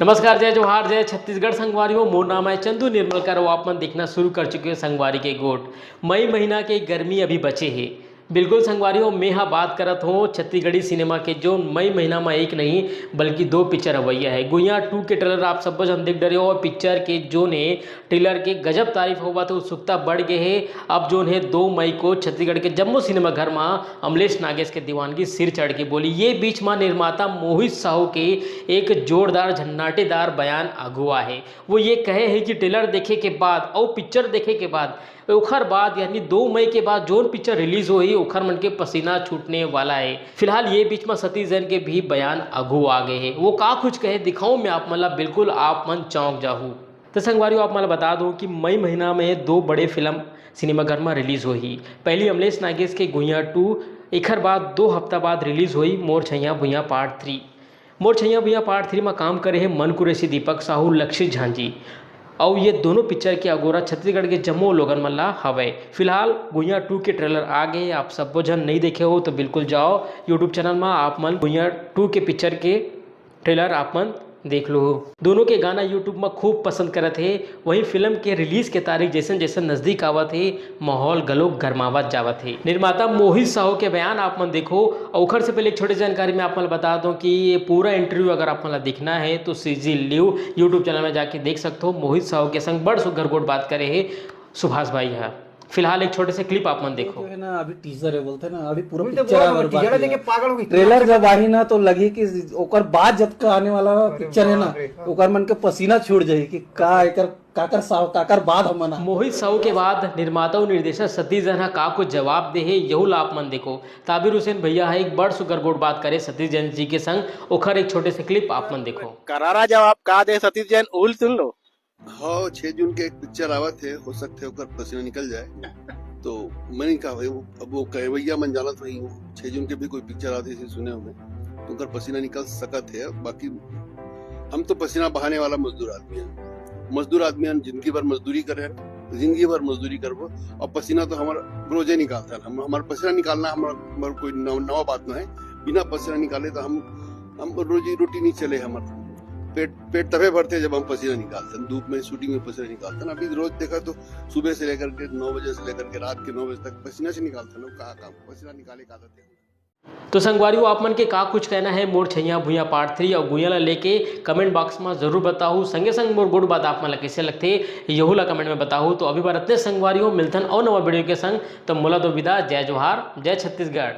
नमस्कार, जय जोहार, जय छत्तीसगढ़ संगवारियों। मोर नाम है चंदू निर्मलकर और आप मन देखना शुरू कर चुके हैं संगवारी के गोट। मई महीना के गर्मी अभी बचे है। बिल्कुल संगवारियों, मैं हाँ बात करत हूँ छत्तीसगढ़ी सिनेमा के जो मई महीना में एक नहीं बल्कि दो पिक्चर अवैया है। गुइया 2 के ट्रेलर आप सब जन देख डरे हो और पिक्चर के जो ने ट्रेलर के गजब तारीफ होगा तो उत्सुकता बढ़ गए है। अब जो है 2 मई को छत्तीसगढ़ के जम्मू सिनेमा घर में अमलेश नागेश के दीवानगी सिर चढ़ के बोली। ये बीच में निर्माता मोहित साहू के एक जोरदार झन्नाटेदार बयान अगुआ है। वो ये कहे है कि ट्रेलर देखे के बाद और पिक्चर देखे के बाद ओखर बाद यानी 2 मई के बाद जोन पिक्चर रिलीज हुई ओखर मन के पसीना छूटने वाला है। फिलहाल ये बीच में सतीश जैन के भी बयान अगू आ गए हैं। वो का कुछ कहे दिखाऊं मैं आप मतलब बिल्कुल आप मन चौंक जाहू। तो संगवारियों आप मतलब बता दूं कि मई महीना में 2 बड़े फिल्म सिनेमाघर में रिलीज हुई। पहली अमलेश नागेश के गुइया 2, एखर बाद 2 हफ्ता बाद रिलीज हुई मोर छैया भुइयां पार्ट 3। मोर छैया भुइयां पार्ट 3 में काम करे हैं मन कुरेशी, दीपक साहू, लक्षित झांझी और ये दोनों पिक्चर के अगोरा छत्तीसगढ़ के जम्मू लोगन मल्ला हवे। फिलहाल गुइया 2 के ट्रेलर आ गए। आप सब जन नहीं देखे हो तो बिल्कुल जाओ यूट्यूब चैनल में आप मन गुइया 2 के पिक्चर के ट्रेलर आप मन देख लो। दोनों के गाना यूट्यूब में खूब पसंद करत है। वहीं फिल्म के रिलीज के तारीख जैसे जैसे नजदीक आवत है माहौल गलो गरमावत जावत है। निर्माता मोहित साहू के बयान आप मन देखो। ओखर से पहले एक छोटी जानकारी मैं आप मन बता दूं कि ये पूरा इंटरव्यू अगर आप मन देखना है तो सीजी लिव यूट्यूब चैनल में जाके देख सकते हो। मोहित साहू के संग बड़ सुघर गोट बात करे है सुभाष भाई है। फिलहाल एक छोटे से क्लिप आप मन देखो। है ना, अभी टीजर है बोलते ना, अभी पूरा पिक्चर देखे पागल हो गई। ट्रेलर जब आई ना तो लगी कि ओकर बाद जब का आने वाला पिक्चर है ना ओकर मन के पसीना छूट जाए कि का एकर काकर साहू काकर बाद हम ना। मोहित साहू के बाद निर्माता और निर्देशक सतीश जैन का कुछ जवाब दे है यहू आप मन देखो। ताबिर हुसैन भैया है एक बड़ सुगर गोट बात करे सतीश जैन जी के संग। ओखर एक छोटे से क्लिप आप मन देखो। करारा जवाब का दे सतीश जैन उल सुन लो। हाँ 6 जून के एक पिक्चर आवत है, हो सकते है ओकर पसीना निकल जाए तो मैंने कहा भाई अब वो कहवैया मन जानत वही 6 जून के भी कोई पिक्चर आती थी सुने हुए तो ओकर पसीना निकल सकत है। बाकी हम तो पसीना बहाने वाला मजदूर आदमी है, जिंदगी भर मजदूरी करे, जिंदगी भर मजदूरी करबो और पसीना तो हमारा रोजे निकालता है। हमारा पसीना निकालना हमारा कोई नवा बात ना है। बिना पसीना निकाले तो हम रोजी रोटी नहीं चले। हमारा पेट तबे भरते जब हम पसीना निकालते हैं, धूप में शूटिंग में पसीना निकालते हैं। अभी रोज देखा तो सुबह से लेकर के 9 बजे से लेकर के रात के 9 बजे तक पसीना से निकालते हैं। कहा काम पसीना निकाले का आदत है। तो संगवारियों आप मन के का कुछ कहना है मोर छैया भुइयां पार्ट 3 और गुइया ला लेके कमेंट बॉक्स में जरूर बताओ। संगे संग मोर गुड बात आप मन ला कैसे लगते यहू ला कमेंट में बताओ। तो अभी बार इतने संगवारियों मिलथन और नवा वीडियो के संग तो मोला दो विदा। जय जोहार, जय छत्तीसगढ़।